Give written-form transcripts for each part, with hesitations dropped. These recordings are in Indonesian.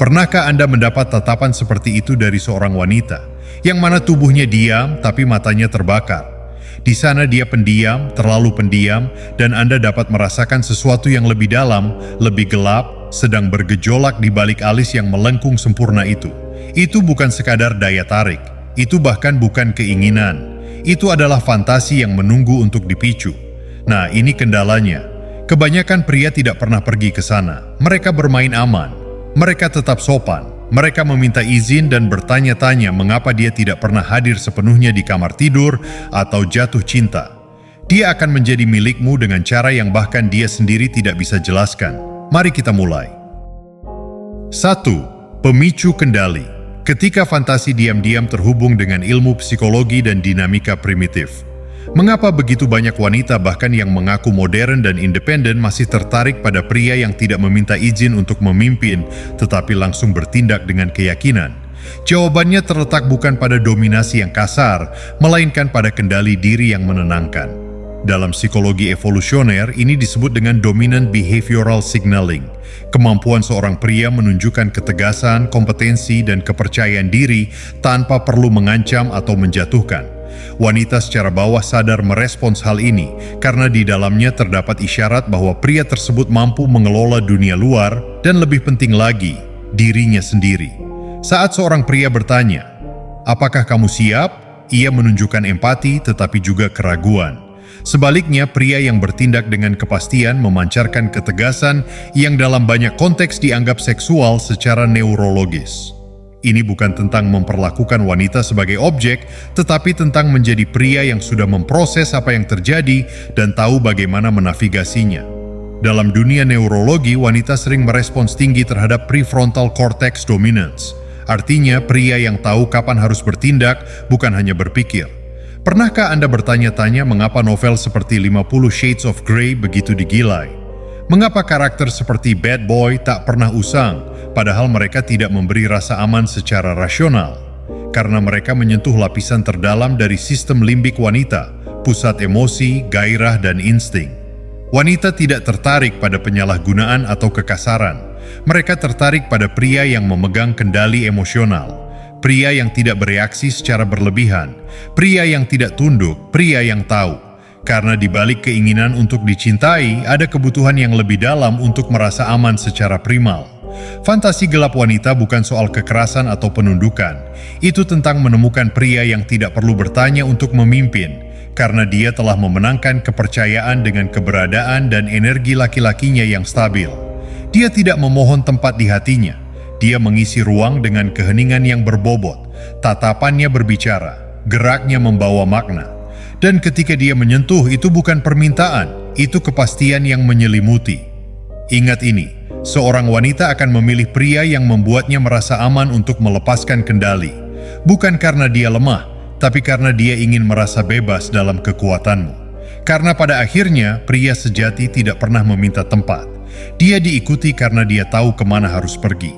Pernahkah Anda mendapat tatapan seperti itu dari seorang wanita, yang mana tubuhnya diam tapi matanya terbakar? Di sana dia pendiam, terlalu pendiam, dan Anda dapat merasakan sesuatu yang lebih dalam, lebih gelap, sedang bergejolak di balik alis yang melengkung sempurna itu. Itu bukan sekadar daya tarik, itu bahkan bukan keinginan. Itu adalah fantasi yang menunggu untuk dipicu. Nah, ini kendalanya. Kebanyakan pria tidak pernah pergi ke sana. Mereka bermain aman. Mereka tetap sopan. Mereka meminta izin dan bertanya-tanya mengapa dia tidak pernah hadir sepenuhnya di kamar tidur atau jatuh cinta. Dia akan menjadi milikmu dengan cara yang bahkan dia sendiri tidak bisa jelaskan. Mari kita mulai. 1. Pemicu kendali. Ketika fantasi diam-diam terhubung dengan ilmu psikologi dan dinamika primitif. Mengapa begitu banyak wanita bahkan yang mengaku modern dan independen masih tertarik pada pria yang tidak meminta izin untuk memimpin, tetapi langsung bertindak dengan keyakinan? Jawabannya terletak bukan pada dominasi yang kasar, melainkan pada kendali diri yang menenangkan. Dalam psikologi evolusioner, ini disebut dengan dominant behavioral signaling. Kemampuan seorang pria menunjukkan ketegasan, kompetensi, dan kepercayaan diri tanpa perlu mengancam atau menjatuhkan. Wanita secara bawah sadar merespons hal ini karena di dalamnya terdapat isyarat bahwa pria tersebut mampu mengelola dunia luar dan lebih penting lagi, dirinya sendiri. Saat seorang pria bertanya, "Apakah kamu siap?" ia menunjukkan empati tetapi juga keraguan. Sebaliknya, pria yang bertindak dengan kepastian memancarkan ketegasan yang dalam banyak konteks dianggap seksual secara neurologis. Ini bukan tentang memperlakukan wanita sebagai objek, tetapi tentang menjadi pria yang sudah memproses apa yang terjadi dan tahu bagaimana menavigasinya. Dalam dunia neurologi, wanita sering merespons tinggi terhadap prefrontal cortex dominance. Artinya, pria yang tahu kapan harus bertindak, bukan hanya berpikir. Pernahkah Anda bertanya-tanya mengapa novel seperti 50 Shades of Grey begitu digilai? Mengapa karakter seperti bad boy tak pernah usang, padahal mereka tidak memberi rasa aman secara rasional? Karena mereka menyentuh lapisan terdalam dari sistem limbik wanita, pusat emosi, gairah, dan insting. Wanita tidak tertarik pada penyalahgunaan atau kekasaran. Mereka tertarik pada pria yang memegang kendali emosional. Pria yang tidak bereaksi secara berlebihan. Pria yang tidak tunduk, pria yang tahu. Karena di balik keinginan untuk dicintai, ada kebutuhan yang lebih dalam untuk merasa aman secara primal. Fantasi gelap wanita bukan soal kekerasan atau penundukan. Itu tentang menemukan pria yang tidak perlu bertanya untuk memimpin, karena dia telah memenangkan kepercayaan dengan keberadaan dan energi laki-lakinya yang stabil. Dia tidak memohon tempat di hatinya. Dia mengisi ruang dengan keheningan yang berbobot. Tatapannya berbicara, geraknya membawa makna. Dan ketika dia menyentuh, itu bukan permintaan, itu kepastian yang menyelimuti. Ingat ini, seorang wanita akan memilih pria yang membuatnya merasa aman untuk melepaskan kendali. Bukan karena dia lemah, tapi karena dia ingin merasa bebas dalam kekuatanmu. Karena pada akhirnya, pria sejati tidak pernah meminta tempat. Dia diikuti karena dia tahu kemana harus pergi.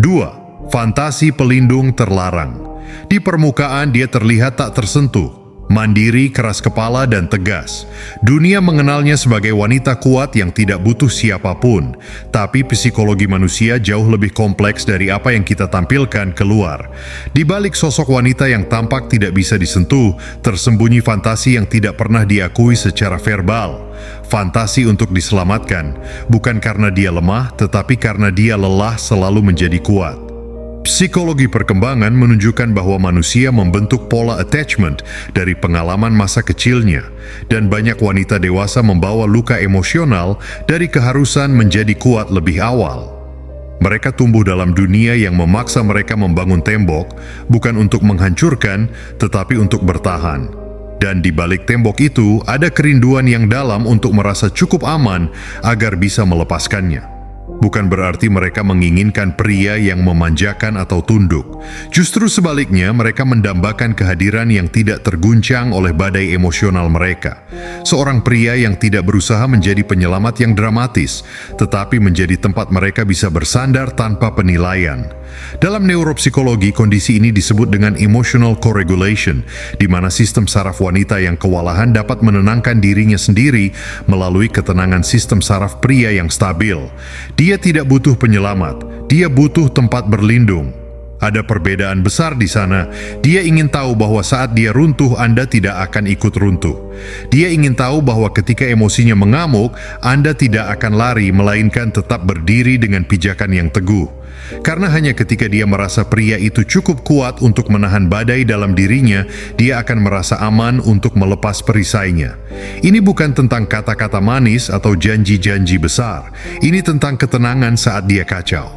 2. Fantasi pelindung terlarang. Di permukaan dia terlihat tak tersentuh. Mandiri, keras kepala, dan tegas. Dunia mengenalnya sebagai wanita kuat yang tidak butuh siapapun. Tapi psikologi manusia jauh lebih kompleks dari apa yang kita tampilkan keluar. Di balik sosok wanita yang tampak tidak bisa disentuh, tersembunyi fantasi yang tidak pernah diakui secara verbal. Fantasi untuk diselamatkan, bukan karena dia lemah, tetapi karena dia lelah selalu menjadi kuat. Psikologi perkembangan menunjukkan bahwa manusia membentuk pola attachment dari pengalaman masa kecilnya, dan banyak wanita dewasa membawa luka emosional dari keharusan menjadi kuat lebih awal. Mereka tumbuh dalam dunia yang memaksa mereka membangun tembok, bukan untuk menghancurkan, tetapi untuk bertahan. Dan di balik tembok itu ada kerinduan yang dalam untuk merasa cukup aman agar bisa melepaskannya. Bukan berarti mereka menginginkan pria yang memanjakan atau tunduk. Justru sebaliknya, mereka mendambakan kehadiran yang tidak terguncang oleh badai emosional mereka. Seorang pria yang tidak berusaha menjadi penyelamat yang dramatis, tetapi menjadi tempat mereka bisa bersandar tanpa penilaian. Dalam neuropsikologi, kondisi ini disebut dengan emotional co-regulation, di mana sistem saraf wanita yang kewalahan dapat menenangkan dirinya sendiri melalui ketenangan sistem saraf pria yang stabil. Dia Dia tidak butuh penyelamat, dia butuh tempat berlindung. Ada perbedaan besar di sana. Dia ingin tahu bahwa saat dia runtuh, Anda tidak akan ikut runtuh. Dia ingin tahu bahwa ketika emosinya mengamuk, Anda tidak akan lari, melainkan tetap berdiri dengan pijakan yang teguh. Karena hanya ketika dia merasa pria itu cukup kuat untuk menahan badai dalam dirinya, dia akan merasa aman untuk melepas perisainya. Ini bukan tentang kata-kata manis atau janji-janji besar. Ini tentang ketenangan saat dia kacau.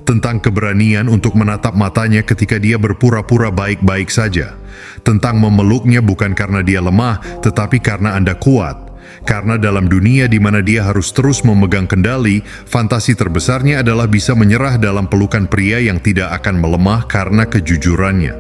Tentang keberanian untuk menatap matanya ketika dia berpura-pura baik-baik saja. Tentang memeluknya bukan karena dia lemah, tetapi karena Anda kuat. Karena dalam dunia di mana dia harus terus memegang kendali, fantasi terbesarnya adalah bisa menyerah dalam pelukan pria yang tidak akan melemah karena kejujurannya.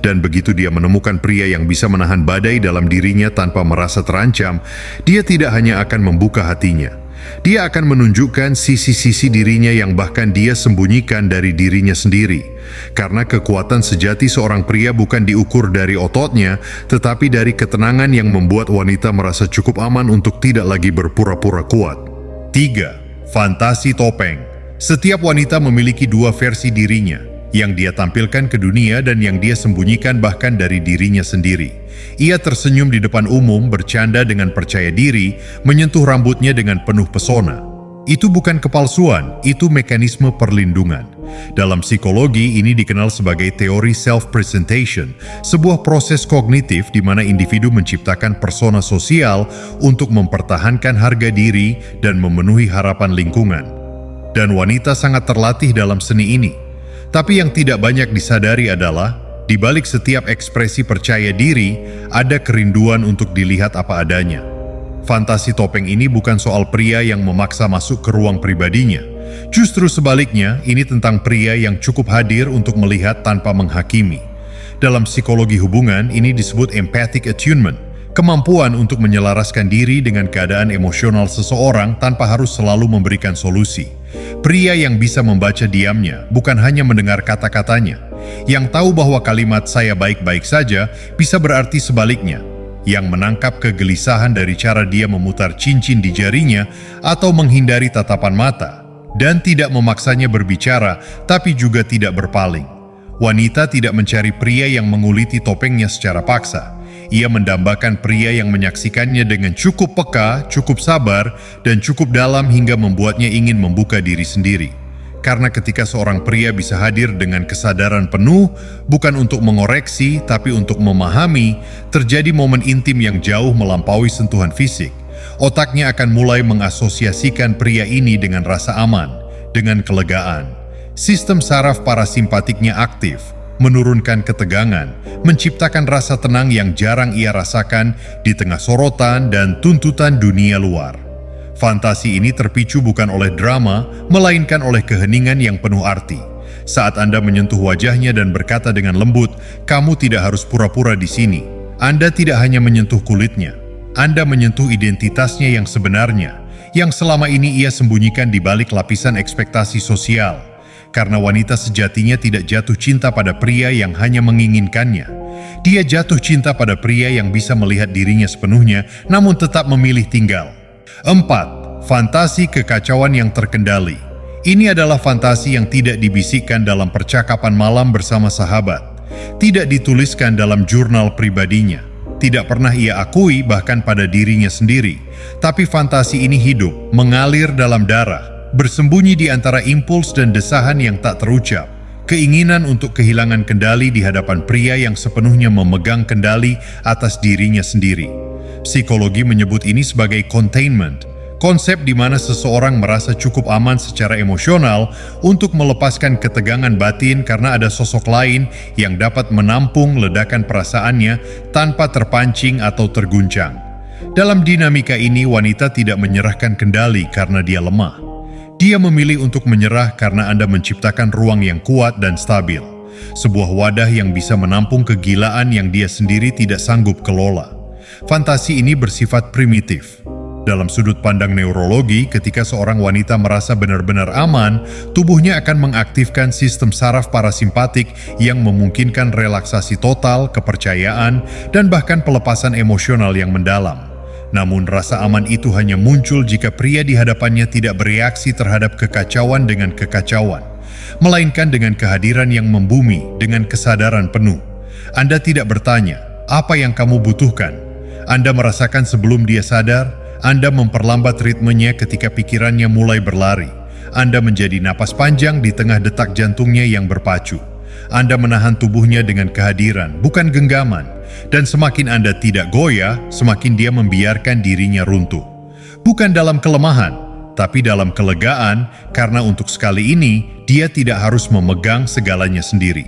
Dan begitu dia menemukan pria yang bisa menahan badai dalam dirinya tanpa merasa terancam, dia tidak hanya akan membuka hatinya. Dia akan menunjukkan sisi-sisi dirinya yang bahkan dia sembunyikan dari dirinya sendiri. Karena kekuatan sejati seorang pria bukan diukur dari ototnya, tetapi dari ketenangan yang membuat wanita merasa cukup aman untuk tidak lagi berpura-pura kuat. 3. Fantasi topeng. Setiap wanita memiliki dua versi dirinya, yang dia tampilkan ke dunia dan yang dia sembunyikan bahkan dari dirinya sendiri. Ia tersenyum di depan umum, bercanda dengan percaya diri, menyentuh rambutnya dengan penuh pesona. Itu bukan kepalsuan, itu mekanisme perlindungan. Dalam psikologi, ini dikenal sebagai teori self-presentation, sebuah proses kognitif di mana individu menciptakan persona sosial untuk mempertahankan harga diri dan memenuhi harapan lingkungan. Dan wanita sangat terlatih dalam seni ini. Tapi yang tidak banyak disadari adalah, di balik setiap ekspresi percaya diri, ada kerinduan untuk dilihat apa adanya. Fantasi topeng ini bukan soal pria yang memaksa masuk ke ruang pribadinya. Justru sebaliknya, ini tentang pria yang cukup hadir untuk melihat tanpa menghakimi. Dalam psikologi hubungan, ini disebut empathic attunement, kemampuan untuk menyelaraskan diri dengan keadaan emosional seseorang tanpa harus selalu memberikan solusi. Pria yang bisa membaca diamnya, bukan hanya mendengar kata-katanya. Yang tahu bahwa kalimat "saya baik-baik saja" bisa berarti sebaliknya. Yang menangkap kegelisahan dari cara dia memutar cincin di jarinya atau menghindari tatapan mata. Dan tidak memaksanya berbicara, tapi juga tidak berpaling. Wanita tidak mencari pria yang menguliti topengnya secara paksa. Ia mendambakan pria yang menyaksikannya dengan cukup peka, cukup sabar, dan cukup dalam hingga membuatnya ingin membuka diri sendiri. Karena ketika seorang pria bisa hadir dengan kesadaran penuh, bukan untuk mengoreksi, tapi untuk memahami, terjadi momen intim yang jauh melampaui sentuhan fisik. Otaknya akan mulai mengasosiasikan pria ini dengan rasa aman, dengan kelegaan. Sistem saraf parasimpatiknya aktif, menurunkan ketegangan, menciptakan rasa tenang yang jarang ia rasakan di tengah sorotan dan tuntutan dunia luar. Fantasi ini terpicu bukan oleh drama, melainkan oleh keheningan yang penuh arti. Saat Anda menyentuh wajahnya dan berkata dengan lembut, "Kamu tidak harus pura-pura di sini." Anda tidak hanya menyentuh kulitnya, Anda menyentuh identitasnya yang sebenarnya, yang selama ini ia sembunyikan di balik lapisan ekspektasi sosial. Karena wanita sejatinya tidak jatuh cinta pada pria yang hanya menginginkannya. Dia jatuh cinta pada pria yang bisa melihat dirinya sepenuhnya, namun tetap memilih tinggal. 4. Fantasi kekacauan yang terkendali. Ini adalah fantasi yang tidak dibisikkan dalam percakapan malam bersama sahabat. Tidak dituliskan dalam jurnal pribadinya. Tidak pernah ia akui bahkan pada dirinya sendiri. Tapi fantasi ini hidup, mengalir dalam darah, bersembunyi di antara impuls dan desahan yang tak terucap. Keinginan untuk kehilangan kendali di hadapan pria yang sepenuhnya memegang kendali atas dirinya sendiri. Psikologi menyebut ini sebagai containment, konsep di mana seseorang merasa cukup aman secara emosional untuk melepaskan ketegangan batin karena ada sosok lain yang dapat menampung ledakan perasaannya tanpa terpancing atau terguncang. Dalam dinamika ini, wanita tidak menyerahkan kendali karena dia lemah. Dia memilih untuk menyerah karena Anda menciptakan ruang yang kuat dan stabil. Sebuah wadah yang bisa menampung kegilaan yang dia sendiri tidak sanggup kelola. Fantasi ini bersifat primitif. Dalam sudut pandang neurologi, ketika seorang wanita merasa benar-benar aman, tubuhnya akan mengaktifkan sistem saraf parasimpatik yang memungkinkan relaksasi total, kepercayaan, dan bahkan pelepasan emosional yang mendalam. Namun rasa aman itu hanya muncul jika pria di hadapannya tidak bereaksi terhadap kekacauan dengan kekacauan, melainkan dengan kehadiran yang membumi dengan kesadaran penuh. Anda tidak bertanya, apa yang kamu butuhkan? Anda merasakan sebelum dia sadar. Anda memperlambat ritmenya ketika pikirannya mulai berlari. Anda menjadi napas panjang di tengah detak jantungnya yang berpacu. Anda menahan tubuhnya dengan kehadiran, bukan genggaman. Dan semakin Anda tidak goyah, semakin dia membiarkan dirinya runtuh. Bukan dalam kelemahan, tapi dalam kelegaan, karena untuk sekali ini, dia tidak harus memegang segalanya sendiri.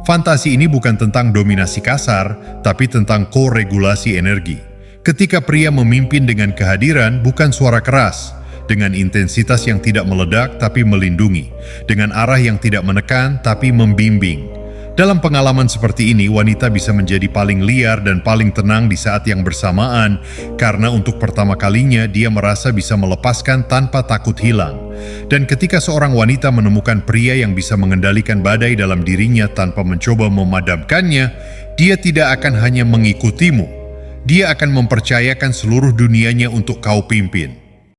Fantasi ini bukan tentang dominasi kasar, tapi tentang koregulasi energi. Ketika pria memimpin dengan kehadiran, bukan suara keras, dengan intensitas yang tidak meledak tapi melindungi, dengan arah yang tidak menekan tapi membimbing. Dalam pengalaman seperti ini, wanita bisa menjadi paling liar dan paling tenang di saat yang bersamaan, karena untuk pertama kalinya dia merasa bisa melepaskan tanpa takut hilang. Dan ketika seorang wanita menemukan pria yang bisa mengendalikan badai dalam dirinya tanpa mencoba memadamkannya, dia tidak akan hanya mengikutimu, dia akan mempercayakan seluruh dunianya untuk kau pimpin.